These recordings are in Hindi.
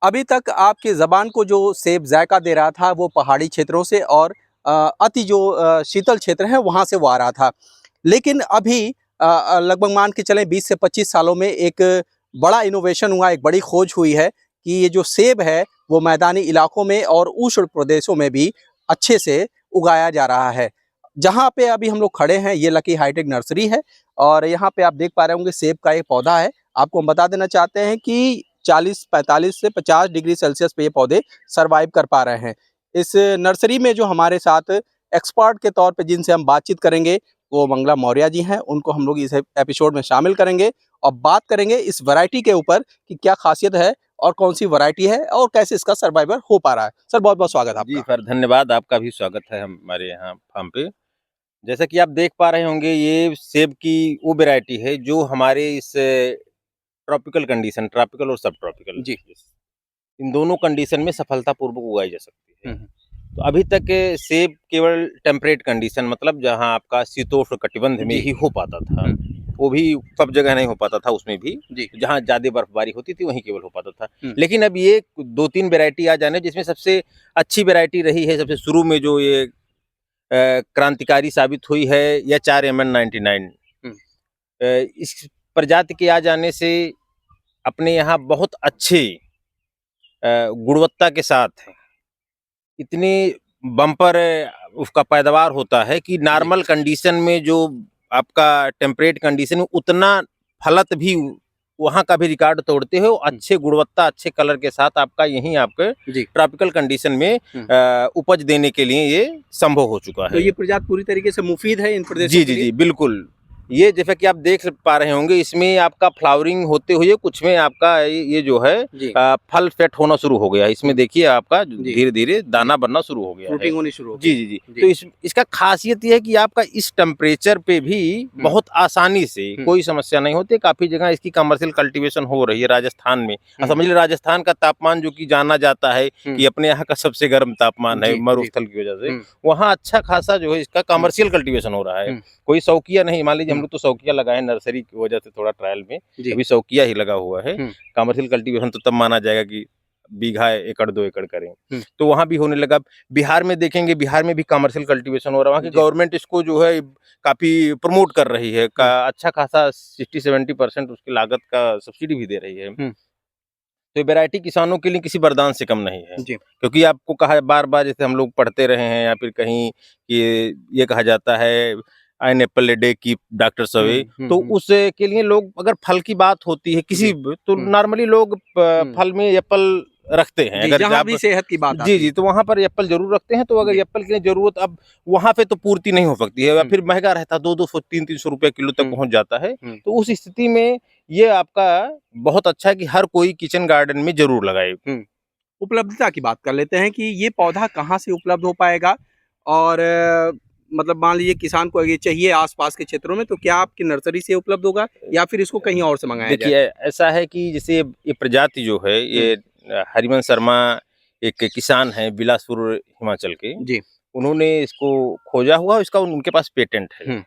अभी तक आपकी ज़बान को जो सेब जायका दे रहा था वो पहाड़ी क्षेत्रों से और अति जो शीतल क्षेत्र हैं वहाँ से वो आ रहा था। लेकिन अभी लगभग मान के चलें 20 से 25 सालों में एक बड़ा इनोवेशन हुआ, एक बड़ी खोज हुई है कि ये जो सेब है वो मैदानी इलाकों में और उष्ण प्रदेशों में भी अच्छे से उगाया जा रहा है। जहाँ पे अभी हम लोग खड़े हैं ये लकी हाईटेक नर्सरी है और यहाँ पे आप देख पा रहे होंगे सेब का एक पौधा है। आपको हम बता देना चाहते हैं कि 40, 45 से 50 डिग्री सेल्सियस पे ये पौधे सर्वाइव कर पा रहे हैं। इस नर्सरी में जो हमारे साथ एक्सपर्ट के तौर पे जिनसे हम बातचीत करेंगे वो मंगला मौर्य जी हैं। उनको हम लोग इस एपिसोड में शामिल करेंगे और बात करेंगे इस वैरायटी के ऊपर कि क्या खासियत है और कौन सी वैरायटी है और कैसे इसका सर्वाइवल हो पा रहा है। सर बहुत बहुत स्वागत है जी आपका। सर, धन्यवाद। आपका भी स्वागत है हमारे यहाँ फार्म पे। जैसा कि आप देख पा रहे होंगे, ये सेब की वो वैरायटी है जो हमारे इस ट्रॉपिकल और सब ट्रॉपिकल जी। इन दोनों कंडीशन में सफलतापूर्वक उगाई जा सकती है। हम्म। तो अभी तक सेब केवल टेम्परेट कंडीशन, मतलब जहाँ आपका शीतोष्ण कटिबंध में जी। ही हो पाता था, वो भी सब जगह नहीं हो पाता था, उसमें भी जी। जहाँ ज्यादा बर्फबारी होती थी वहीं केवल हो पाता था। हम्म। लेकिन अब ये 2-3 वैरायटी आ जाने, जिसमें सबसे अच्छी वैरायटी रही है सबसे शुरू में जो ये क्रांतिकारी साबित हुई है, HRMN99। हम्म। इस प्रजाति के आ जाने से अपने यहाँ बहुत अच्छे गुणवत्ता के साथ इतनी बम्पर उसका पैदावार होता है कि जी। नॉर्मल कंडीशन में जो आपका टेम्परेट कंडीशन में उतना फलत भी वहाँ का भी रिकॉर्ड तोड़ते हो, अच्छे गुणवत्ता अच्छे कलर के साथ आपका यहीं आपके जी। ट्रॉपिकल कंडीशन में उपज देने के लिए ये संभव हो चुका तो है। ये प्रजाति पूरी तरीके से मुफीद है इन प्रदेशों जी के जी लिए। जी बिल्कुल। ये जैसा कि आप देख पा रहे होंगे, इसमें आपका फ्लावरिंग होते हुए कुछ में आपका ये जो है जी। फल सेट होना शुरू हो गया है। इसमें देखिए आपका जी। धीरे धीरे दाना बनना शुरू हो गया है, फ्रूटिंग होनी शुरू हो जी गई। जी जी। जी। तो इसका खासियत ये है कि आपका इस टेम्परेचर पे भी बहुत आसानी से कोई समस्या नहीं होती। काफी जगह इसकी कमर्शियल कल्टीवेशन हो रही है राजस्थान में। समझ लीजिए राजस्थान का तापमान जो कि जाना जाता है कि अपने यहाँ का सबसे गर्म तापमान है जी। मरुस्थल की वजह से, वहाँ अच्छा खासा जो है इसका कमर्शियल कल्टीवेशन हो रहा है। कोई शौकिया नहीं, मान लीजिए हम लोग तो शौकिया लगाए नर्सरी की वजह से थोड़ा ट्रायल में, अभी शौकिया ही लगा हुआ है। कमर्शियल कल्टीवेशन तो तब माना जाएगा कि बीघा 1-2 एकड़ करें, तो वहां भी होने लगा। बिहार में देखेंगे, बिहार में भी कमर्शियल कल्टीवेशन हो रहा है। वहाँ की गवर्नमेंट इसको जो है काफी प्रमोट कर रही है, अच्छा खासा 60-70% उसकी लागत का सब्सिडी भी दे रही है। तो ये वैरायटी किसानों के लिए किसी वरदान से कम नहीं है, क्योंकि आपको कहा बार बार, जैसे हम लोग पढ़ते रहे हैं या फिर कहीं ये कहा जाता है an apple a day keep doctors away, तो उसके लिए लोग, अगर फल की बात होती है किसी, तो नॉर्मली लोग फल में एप्पल रखते हैं। अगर जहाँ भी सेहत की बात जी जी, तो वहाँ पर एप्पल जरूर रखते हैं। तो अगर एप्पल की जरूरत अब वहाँ पे तो पूर्ति नहीं हो सकती है, या फिर महंगा रहता है, 200, 300 रुपए किलो तक पहुंच जाता है। तो उस स्थिति में ये आपका बहुत अच्छा है कि हर कोई किचन गार्डन में जरूर लगाए। उपलब्धता की बात कर लेते हैं कि ये पौधा कहाँ से उपलब्ध हो पाएगा और मतलब मान लीजिए किसान को ये चाहिए आसपास के क्षेत्रों में, तो क्या आपकी नर्सरी से उपलब्ध होगा या फिर इसको कहीं और से मंगाया जाए? देखिए ऐसा है कि जैसे ये प्रजाति जो है, ये हरिवंश शर्मा एक किसान है बिलासपुर हिमाचल के, जी। उन्होंने इसको खोजा हुआ, इसका उनके पास पेटेंट है।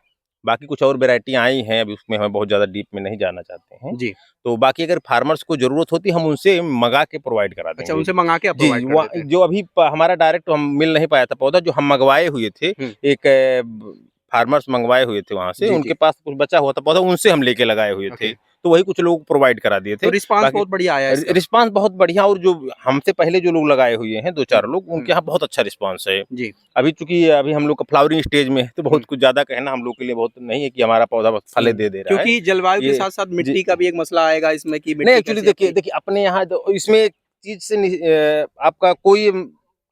बाकी कुछ और वैरायटी आई हैं, अभी उसमें हम बहुत ज्यादा डीप में नहीं जाना चाहते हैं जी। तो बाकी अगर फार्मर्स को जरूरत होती हम उनसे मंगा के प्रोवाइड करा देंगे। अच्छा, उनसे मंगा के आप जी, प्रोवाइड कर देते हैं। जो अभी हमारा डायरेक्ट हम मिल नहीं पाया था पौधा, जो हम मंगवाए हुए थे, एक फार्मर्स मंगवाए हुए थे वहां से, उनके पास कुछ बचा हुआ था पौधा, उनसे हम लेके लगाए हुए थे, तो वही कुछ लोग प्रोवाइड करा दिए थे। तो रिस्पांस बहुत बढ़िया आया है। रिस्पांस बहुत बढ़िया, और जो हमसे पहले जो लोग लगाए हुए हैं 2-4 लोग, उनके यहाँ बहुत अच्छा रिस्पांस है। जी। अभी चूंकि अभी हम लोग का फ्लावरिंग स्टेज में है, तो बहुत कुछ ज्यादा कहना हम लोग के लिए बहुत नहीं है कि हमारा पौधा फले दे रहा है, क्योंकि जलवायु के साथ साथ मिट्टी का भी एक मसला आएगा इसमें कि नहीं। एक्चुअली देखिए अपने यहाँ इसमें एक चीज से आपका कोई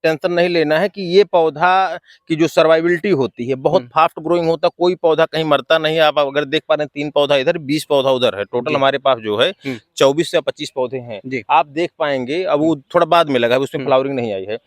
टेंशन नहीं लेना है कि ये पौधा की जो सर्वाइबिलिटी होती है बहुत फास्ट ग्रोइंग होता है। कोई पौधा कहीं मरता नहीं है। आप अगर देख पा रहे हैं 3 पौधा इधर, 20 पौधा उधर है, टोटल हमारे पास जो है 24 से 25 पौधे हैं। आप देख पाएंगे, अब वो थोड़ा बाद में लगा है, उसमें फ्लावरिंग नहीं आई है।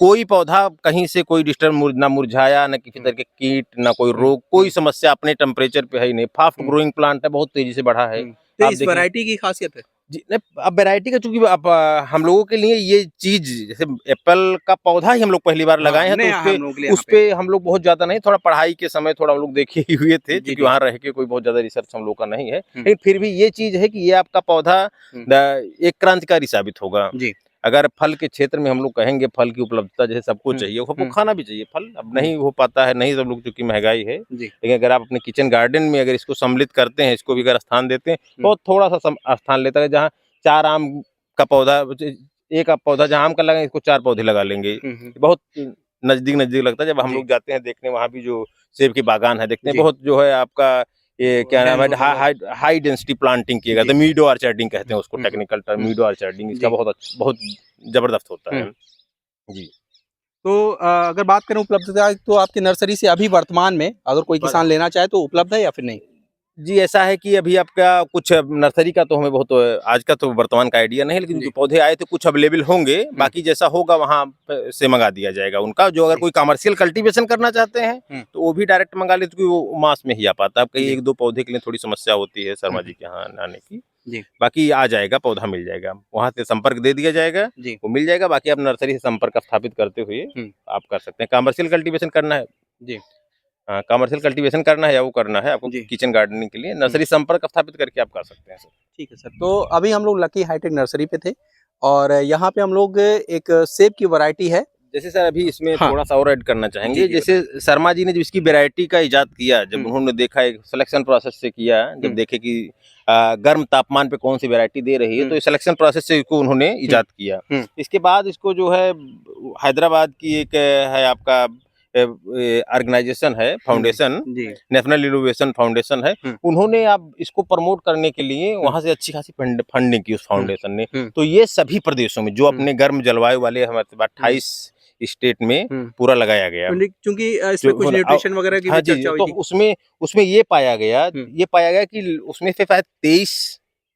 कोई पौधा कहीं से कोई डिस्टर्ब ना मुरझाया, ना किसी तरह के कीट, ना कोई रोग, कोई समस्या अपने टेम्परेचर पे है ही नहीं। फास्ट ग्रोइंग प्लांट है, बहुत तेजी से बढ़ा है। तो इस वैरायटी की खासियत है जी, अब वैरायटी का, चूंकि अब हम लोगों के लिए ये चीज, जैसे एप्पल का पौधा ही हम लोग पहली बार लगाए हैं, तो उस पे हम लोग बहुत ज्यादा नहीं, थोड़ा पढ़ाई के समय थोड़ा हम लोग देखे ही हुए थे, क्योंकि वहां रह के कोई बहुत ज्यादा रिसर्च हम लोग का नहीं है। लेकिन फिर भी ये चीज है कि ये आपका पौधा एक क्रांतिकारी साबित होगा। अगर फल के क्षेत्र में हम लोग कहेंगे फल की उपलब्धता जैसे सबको चाहिए, सबको खाना भी चाहिए फल, अब नहीं हो पाता है, नहीं सब लोग, क्योंकि महंगाई है। लेकिन अगर आप अपने किचन गार्डन में अगर इसको सम्मिलित करते हैं, इसको भी अगर स्थान देते हैं, तो थोड़ा सा स्थान लेता है। जहाँ 4 आम का पौधा, एक पौधा जहाँ आम का लगा, इसको 4 पौधे लगा लेंगे, बहुत नजदीक नजदीक लगता है। जब हम लोग जाते हैं देखने, वहाँ भी जो सेब की बागान है देखते हैं, बहुत जो है आपका ये क्या नाम है, हाई डेंसिटी प्लांटिंग किया गया, मीडो आर्चर्डिंग कहते हैं उसको, टेक्निकल टर्म मीडो आर्चर्डिंग, इसका बहुत जबरदस्त होता है जी। तो अगर बात करें उपलब्धता, तो आपकी नर्सरी से अभी वर्तमान में अगर कोई किसान लेना चाहे तो उपलब्ध है या फिर नहीं? जी, ऐसा है कि अभी आपका कुछ नर्सरी का तो हमें बहुत आज का तो वर्तमान का आइडिया नहीं है, लेकिन जो पौधे आए थे कुछ अवेलेबल होंगे, बाकी जैसा होगा वहाँ से मंगा दिया जाएगा उनका। जो अगर कोई कमर्शियल कल्टीवेशन करना चाहते हैं तो वो भी डायरेक्ट मंगा ले, क्योंकि वो मास में ही आ पाता है। कहीं 1-2 पौधे के लिए थोड़ी समस्या होती है शर्मा जी के यहाँ आने की, बाकी आ जाएगा, पौधा मिल जाएगा, वहाँ से संपर्क दे दिया जाएगा, वो मिल जाएगा। बाकी आप नर्सरी से संपर्क स्थापित करते हुए आप कर सकते हैं। कमर्शियल कल्टीवेशन करना है जी, हाँ, कमर्शियल कल्टीवेशन करना है या वो करना है आपको किचन गार्डनिंग के लिए, नर्सरी संपर्क स्थापित करके आप कर सकते हैं सर। ठीक है सर। तो अभी हम लोग लकी हाईटेक नर्सरी पे थे और यहाँ पे हम लोग एक सेब की वैरायटी है, जैसे सर अभी इसमें थोड़ा सा और ऐड करना चाहेंगे। जैसे शर्मा जी ने जब इसकी वैरायटी का इजाद किया, जब उन्होंने देखा, एक सिलेक्शन प्रोसेस से किया, जब देखे कि गर्म तापमान पे कौन सी वैरायटी दे रही है, तो सिलेक्शन प्रोसेस से इसको उन्होंने इजाद किया। इसके बाद इसको जो है हैदराबाद की एक है आपका ऑर्गेनाइजेशन है, फाउंडेशन, नेशनल इनोवेशन फाउंडेशन है, उन्होंने अब इसको प्रमोट करने के लिए वहां से अच्छी खासी फंडिंग की उस फाउंडेशन ने। तो ये सभी प्रदेशों में जो अपने गर्म जलवायु वाले हमारे 28 स्टेट में पूरा लगाया गया, क्योंकि इसमें कुछ न्यूट्रिशन वगैरह की भी चर्चा हुई थी। तो उसमें ये पाया गया कि उसमें से शायद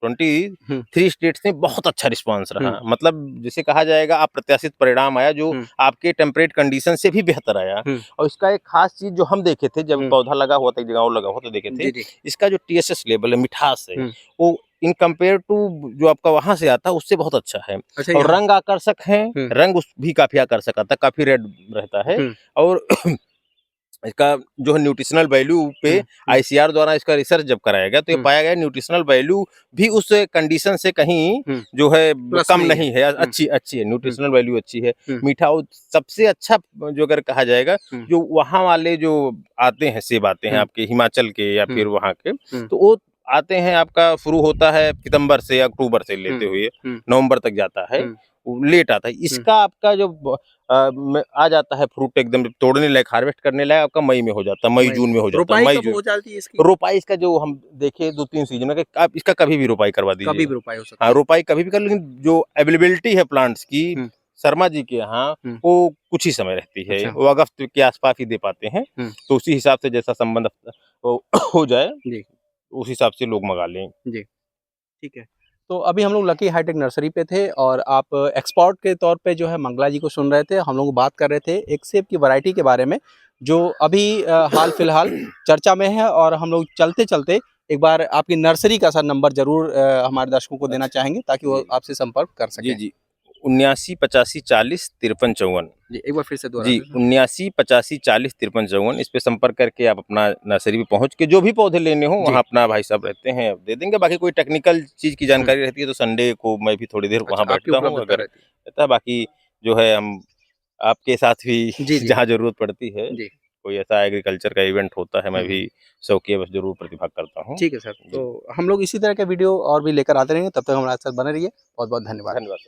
23 स्टेट्स में बहुत अच्छा रिस्पांस रहा। मतलब जिसे कहा जाएगा अप्रत्याशित परिणाम आया, जो आपके टेम्परेट कंडीशन से भी बेहतर आया। और इसका एक खास चीज जो हम देखे थे, जब पौधा लगा हुआ था, एक जगह और लगा हुआ तो देखे थे, इसका जो TSS लेवल है, मिठास है, वो इन कंपेयर टू जो आपका वहां से आता है उससे बहुत अच्छा है। और रंग आकर्षक है, रंग भी काफी आकर्षक आता है, काफी रेड रहता है। और इसका जो है न्यूट्रिशनल वैल्यू पे ICR द्वारा इसका रिसर्च जब कराया गया, तो ये पाया गया न्यूट्रिशनल वैल्यू भी उस कंडीशन से कहीं जो है कम नहीं है, अच्छी है, न्यूट्रिशनल वैल्यू अच्छी है, मीठा। और सबसे अच्छा जो अगर कहा जाएगा, जो वहाँ वाले जो आते हैं सेब आते हैं आपके हिमाचल के या फिर वहाँ के, तो वो आते हैं, आपका शुरू होता है सितंबर से या अक्टूबर से लेते हुए नवंबर तक जाता है, लेट आता है। इसका आपका जो आ जाता है फ्रूट एकदम तोड़ने लायक, हार्वेस्ट करने लायक, आपका मई में हो जाता है, मई जून में हो जाता है। मई जून रोपाई इसका जो हम देखे 2-3 सीजन में, आप इसका कभी भी रोपाई करवा दीजिए, कभी भी रोपाई हो सकता है। हाँ, रोपाई कभी भी कर, लेकिन जो अवेलेबिलिटी है प्लांट्स की शर्मा जी के यहाँ, वो कुछ ही समय रहती है। वो अगस्त के आसपास ही दे पाते हैं। तो उसी हिसाब से जैसा संबंध हो जाए, उस हिसाब से लोग मंगा लें जी। ठीक है। तो अभी हम लोग लकी हाईटेक नर्सरी पे थे और आप एक्सपर्ट के तौर पे जो है मंगला जी को सुन रहे थे। हम लोग बात कर रहे थे एक सेब की वैरायटी के बारे में, जो अभी हाल फिलहाल चर्चा में है। और हम लोग चलते चलते एक बार आपकी नर्सरी का सर नंबर जरूर हमारे दर्शकों को देना चाहेंगे, ताकि वो आपसे संपर्क कर सकें। जी 79 85 40 53 54 जी, एक बार फिर से दोहरा जी, 79 85 40 53 54। इस पे संपर्क करके आप अपना नर्सरी पे पहुंच के जो भी पौधे लेने हो, वहाँ अपना भाई साहब रहते हैं, दे देंगे। बाकी कोई टेक्निकल चीज की जानकारी रहती है तो संडे को मैं भी थोड़ी देर वहाँ बैठता हूँ, अगर रहता है। बाकी जो है हम आपके साथ भी जहाँ जरूरत पड़ती है, कोई ऐसा एग्रीकल्चर का इवेंट होता है, मैं भी शौकिया बस जरूर प्रतिभाग करता हूँ। ठीक है सर, तो हम लोग इसी तरह के वीडियो और भी लेकर आते रहेंगे। तब तक हमारे साथ बने रहिए। बहुत बहुत धन्यवाद। धन्यवाद।